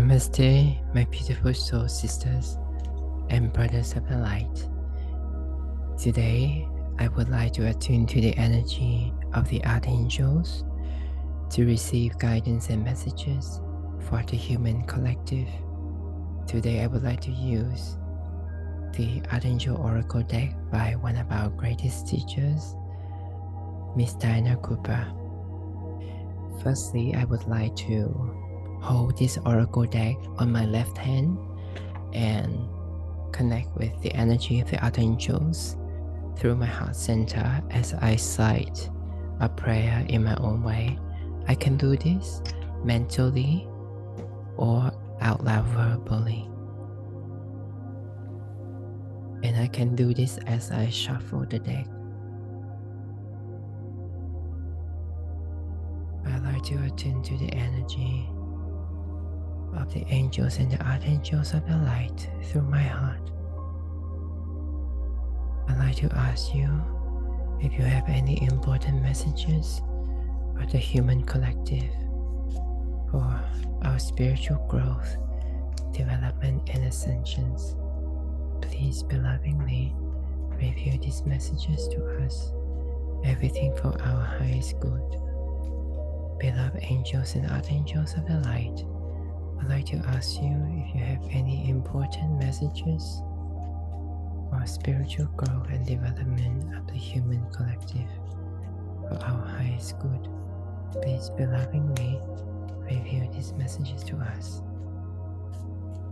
Namaste, my beautiful soul sisters and brothers of the light. Today, I would like to attune to the energy of the Archangels to receive guidance and messages for the human collective. Today, I would like to use the Archangel Oracle deck by one of our greatest teachers, Miss Diana Cooper. Firstly, I would like to hold this Oracle deck on my left hand and connect with the energy of the Archangels through my heart center as I cite a prayer in my own way. I can do this mentally or out loud verbally. And I can do this as I shuffle the deck. I like to attune to the energy of the angels and the archangels of the light through my heart. I'd like to ask you if you have any important messages for the human collective for our spiritual growth, development, and ascensions. Please belovingly reveal these messages to us, everything for our highest good. Beloved angels and archangels of the light, I'd like to ask you if you have any important messages for spiritual growth and development of the human collective for our highest good. Please belovingly reveal these messages to us.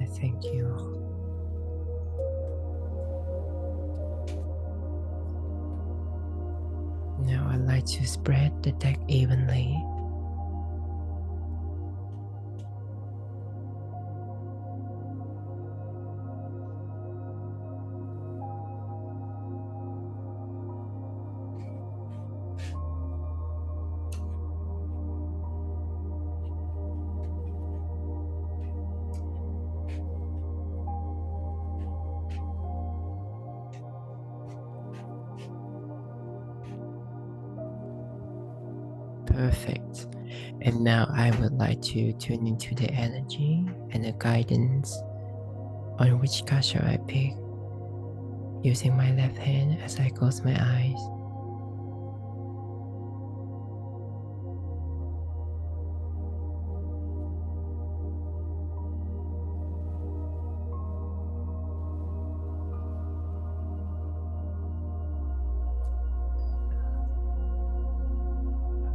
I thank you. Now I'd like to spread the deck evenly. Perfect. And now I would like to tune into the energy and the guidance on which card shall I pick, using my left hand as I close my eyes.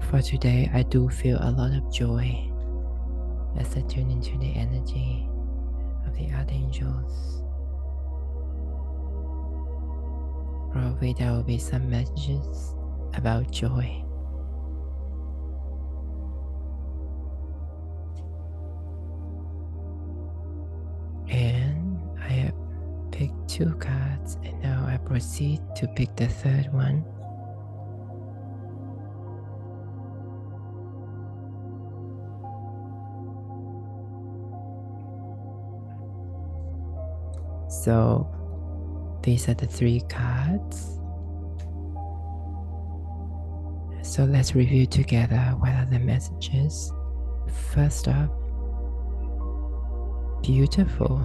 For today, I do feel a lot of joy as I tune into the energy of the archangels. Probably there will be some messages about joy. And I have picked 2 cards, and now I proceed to pick the 3rd one. So these are the 3 cards. So let's review together what are the messages. First up, beautiful.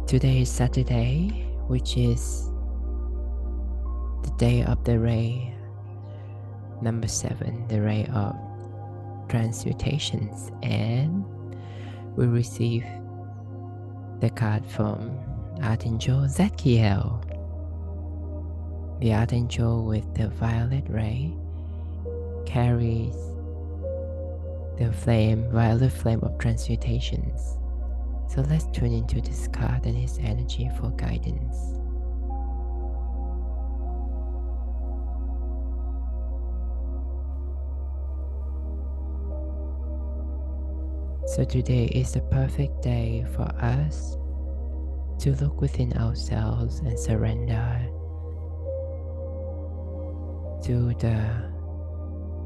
Today is Saturday, which is the day of the ray number 7, the ray of transmutations, and we receive the card from Archangel Zadkiel. The Archangel with the violet ray carries the violet flame of transmutations. So let's tune into this card and his energy for guidance. So today is the perfect day for us to look within ourselves and surrender to the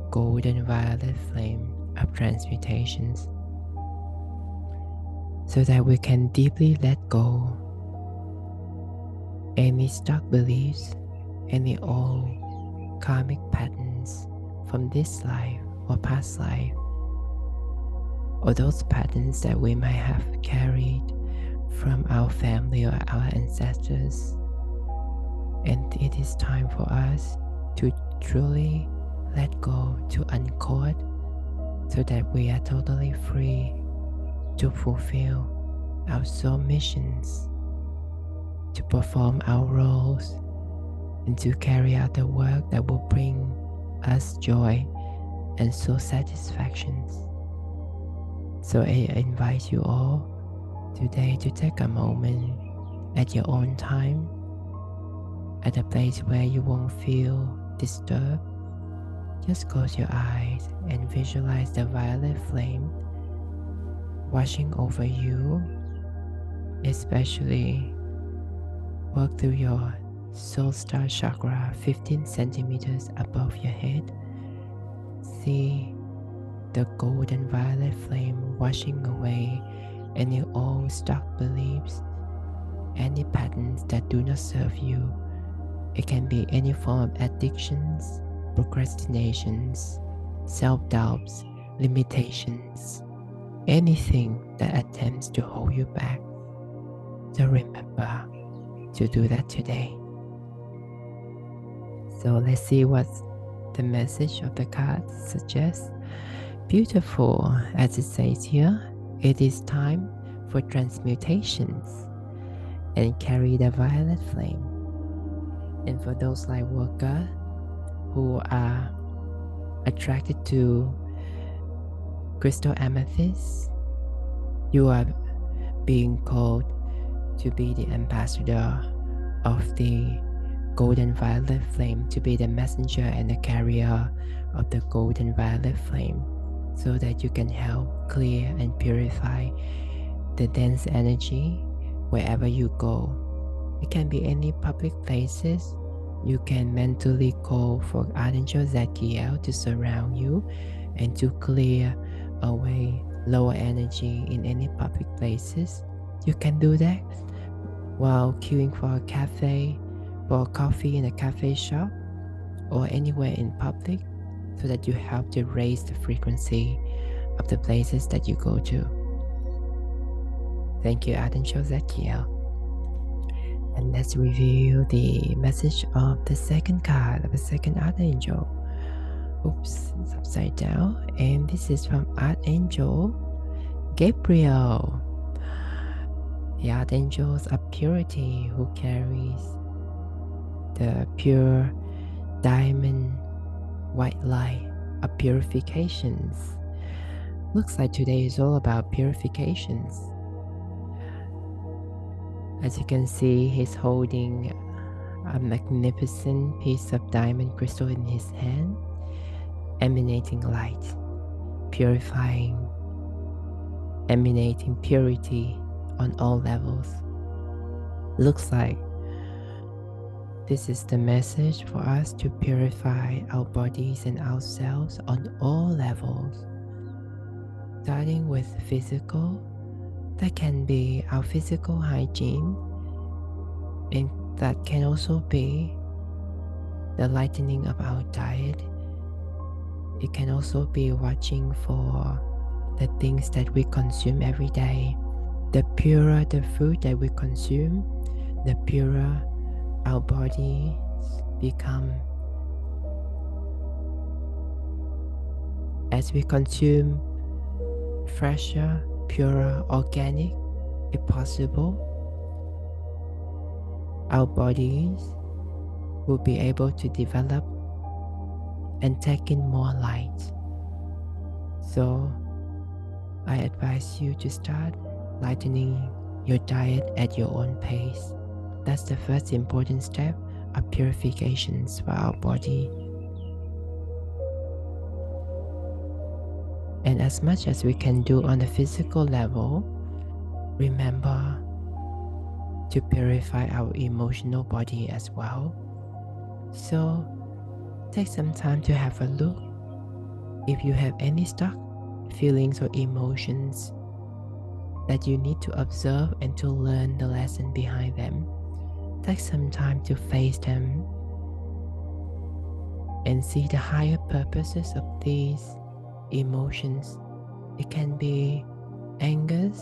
golden violet flame of transmutations, so that we can deeply let go any stuck beliefs, any old karmic patterns from this life or past life or those patterns that we might have carried from our family or our ancestors. And it is time for us to truly let go, to uncord, so that we are totally free to fulfill our soul missions, to perform our roles, and to carry out the work that will bring us joy and soul satisfactions. So I invite you all today to take a moment at your own time, at a place where you won't feel disturbed. Just close your eyes and visualize the violet flame washing over you, especially work through your soul star chakra 15 centimeters above your head. See the golden violet flame washing away any old stuck beliefs, any patterns that do not serve you. It can be any form of addictions, procrastinations, self-doubts, limitations, anything that attempts to hold you back. So remember to do that today. So let's see what the message of the card suggests. Beautiful, as it says here, it is time for transmutations and carry the violet flame. And for those light workers who are attracted to crystal amethyst, you are being called to be the ambassador of the golden violet flame, to be the messenger and the carrier of the golden violet flame, so that you can help clear and purify the dense energy wherever you go. It can be any public places. You can mentally call for Archangel Zadkiel to surround you and to clear away lower energy in any public places. You can do that while queuing for a cafe, for coffee in a cafe shop, or anywhere in public, so that you help to raise the frequency of the places that you go to. Thank you, Archangel Zadkiel. And let's review the message of the second card of the second Archangel. Oops, it's upside down. And this is from Archangel Gabriel. The Archangels of Purity, who carries the pure diamond white light of purifications. Looks like today is all about purifications. As you can see, he's holding a magnificent piece of diamond crystal in his hand, emanating light, purifying, emanating purity on all levels. Looks like this is the message for us to purify our bodies and ourselves on all levels, starting with physical. That can be our physical hygiene, and that can also be the lightening of our diet. It can also be watching for the things that we consume every day. The purer the food that we consume, the purer our bodies become. As we consume fresher, purer, organic, if possible, our bodies will be able to develop and take in more light. So I advise you to start lightening your diet at your own pace. That's the first important step of purifications for our body. And as much as we can do on the physical level, remember to purify our emotional body as well. So take some time to have a look. If you have any stuck feelings or emotions that you need to observe and to learn the lesson behind them, take some time to face them and see the higher purposes of these emotions It can be angers,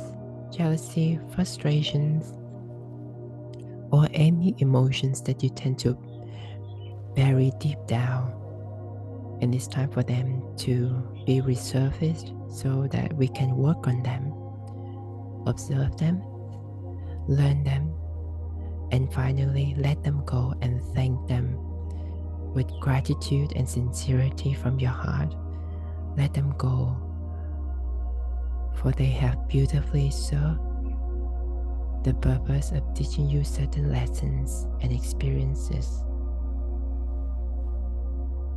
jealousy, frustrations, or any emotions that you tend to bury deep down. And it's time for them to be resurfaced so that we can work on them, observe them, learn them, and finally let them go and thank them with gratitude and sincerity from your heart. Let them go, for they have beautifully served the purpose of teaching you certain lessons and experiences.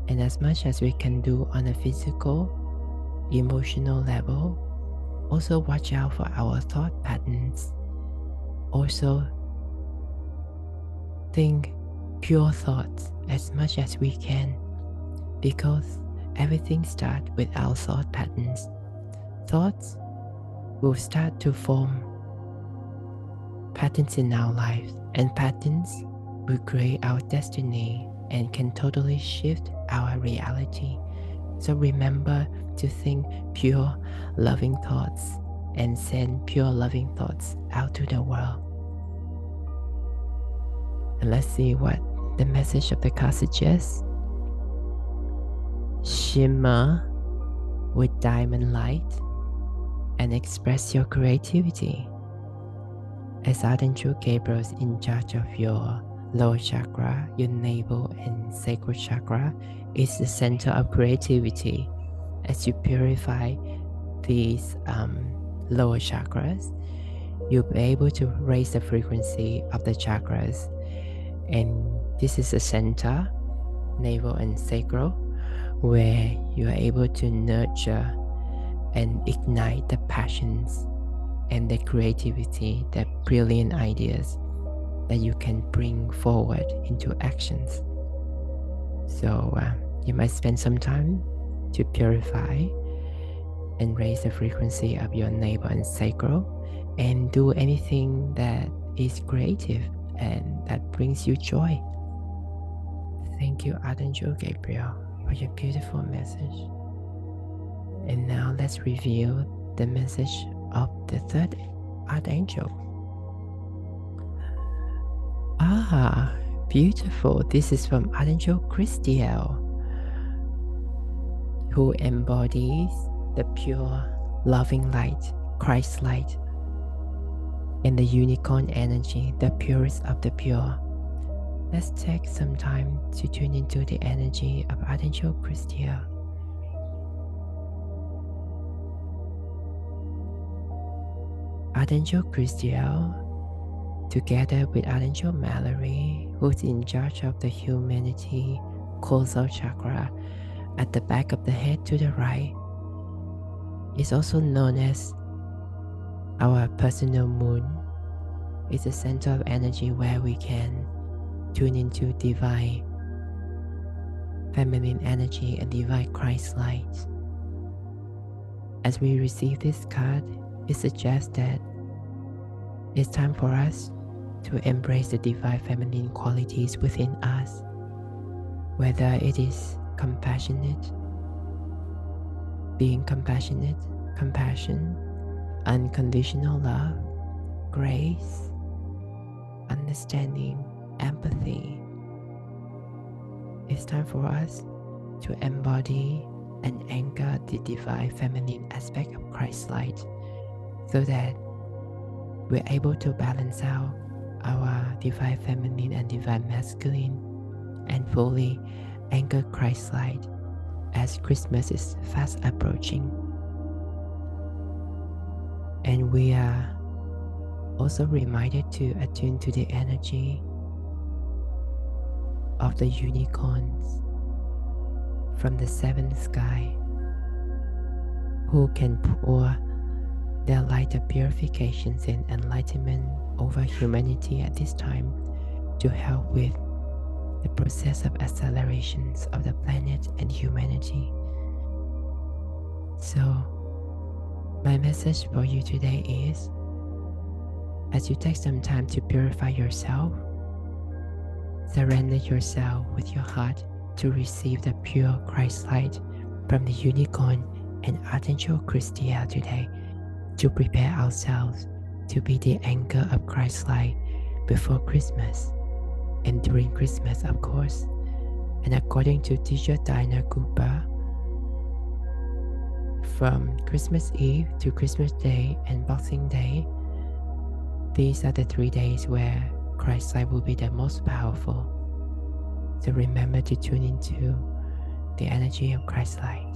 And as much as we can do on a physical, emotional level, also watch out for our thought patterns. Also, think pure thoughts as much as we can, because everything starts with our thought patterns. Thoughts will start to form patterns in our lives, and patterns will create our destiny and can totally shift our reality. So remember to think pure, loving thoughts and send pure, loving thoughts out to the world. And let's see what the message of the card suggests. Shimmer with diamond light and express your creativity. As Archangel Gabriel is in charge of your lower chakra, your navel and sacral chakra is the center of creativity. As you purify these lower chakras, you'll be able to raise the frequency of the chakras. And this is the center, navel and sacral, where you are able to nurture and ignite the passions and the creativity, the brilliant ideas that you can bring forward into actions. So you might spend some time to purify and raise the frequency of your navel and sacral, and do anything that is creative and that brings you joy. Thank you, Archangel Gabriel, for your beautiful message. And now let's reveal the message of the third Archangel. Beautiful. This is from Archangel Christiel, who embodies the pure, loving light, Christ light, and the unicorn energy, the purest of the pure. Let's take some time to tune into the energy of Archangel Christiel. Archangel Christiel, together with Archangel Mallory, who's in charge of the humanity causal chakra at the back of the head to the right, is also known as our personal moon. It's a center of energy where we can tune into divine feminine energy and divine Christ light. As we receive this card, it suggests that it's time for us to embrace the divine feminine qualities within us, whether it is compassionate, being compassionate, compassion, unconditional love, grace, understanding, empathy. It's time for us to embody and anchor the divine feminine aspect of Christ's light, so that we're able to balance out our divine feminine and divine masculine and fully anchor Christ's light as Christmas is fast approaching. And we are also reminded to attune to the energy of the unicorns from the seventh sky, who can pour their light of purifications and enlightenment over humanity at this time to help with the process of accelerations of the planet and humanity. So, my message for you today is, as you take some time to purify yourself, surrender yourself with your heart to receive the pure Christ light from the unicorn and Archangel Christia today to prepare ourselves to be the anchor of Christ's light before Christmas and during Christmas, of course. And according to teacher Diana Cooper, from Christmas Eve to Christmas Day and Boxing Day, these are the 3 days where Christ's light will be the most powerful. So remember to tune into the energy of Christ's light.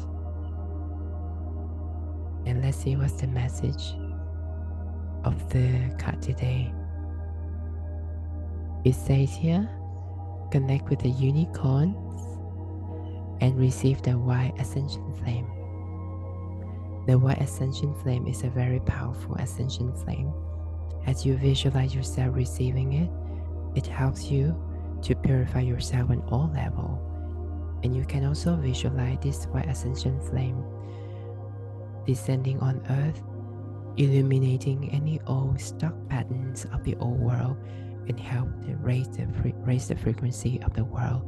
And let's see what's the message of the card today. It says here, connect with the unicorns and receive the white ascension flame. The white ascension flame is a very powerful ascension flame. As you visualize yourself receiving it, it helps you to purify yourself on all levels. And you can also visualize this white ascension flame descending on earth, illuminating any old stuck patterns of the old world and help to raise the frequency of the world.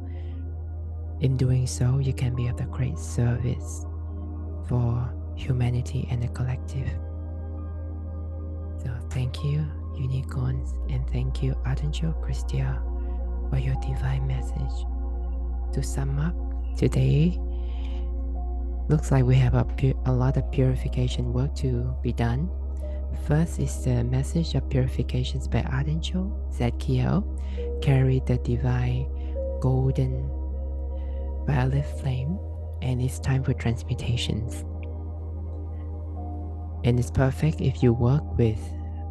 In doing so, you can be of the great service for humanity and the collective. So thank you, unicorns, and thank you, Archangel Christia, for your divine message. To sum up, today looks like we have a lot of purification work to be done. First is the message of purifications by Archangel Zadkiel, carry the divine golden violet flame, and it's time for transmutations. And it's perfect if you work with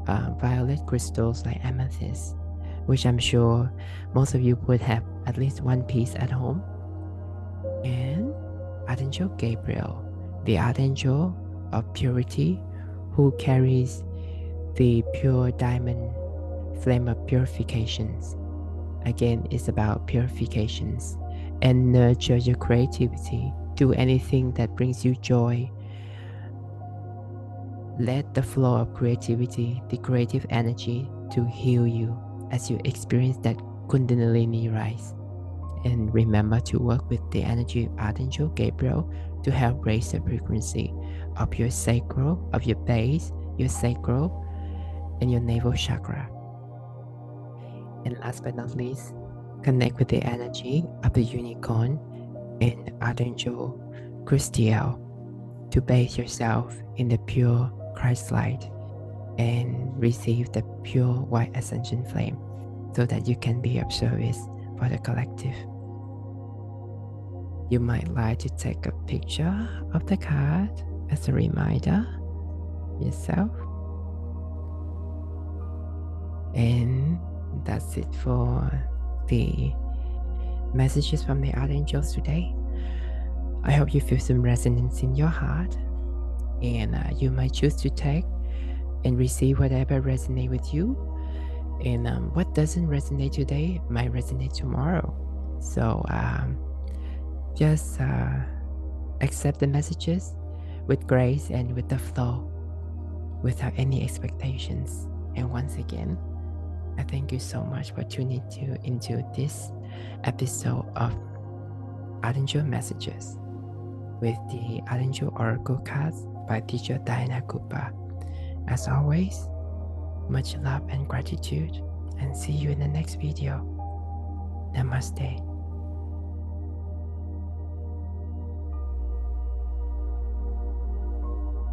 violet crystals like amethyst, which I'm sure most of you would have at least one piece at home. And Archangel Gabriel, the Archangel of purity, who carries the pure diamond flame of purifications. Again, it's about purifications and nurture your creativity. Do anything that brings you joy. Let the flow of creativity, the creative energy, to heal you as you experience that Kundalini rise. And remember to work with the energy of Archangel Gabriel to help raise the frequency of your sacral, of your base, your sacral, and your navel chakra. And last but not least, connect with the energy of the unicorn and Archangel Christiel to base yourself in the pure Christ light and receive the pure white ascension flame so that you can be of service for the collective. You might like to take a picture of the card as a reminder yourself. And that's it for the messages from the Archangels today. I hope you feel some resonance in your heart, and you might choose to take and receive whatever resonates with you. And what doesn't resonate today might resonate tomorrow. So just accept the messages with grace and with the flow, without any expectations. And once again, I thank you so much for tuning into this episode of Archangel Messages with the Archangel Oracle cards by teacher Diana Cooper. As always, much love and gratitude, and see you in the next video. Namaste.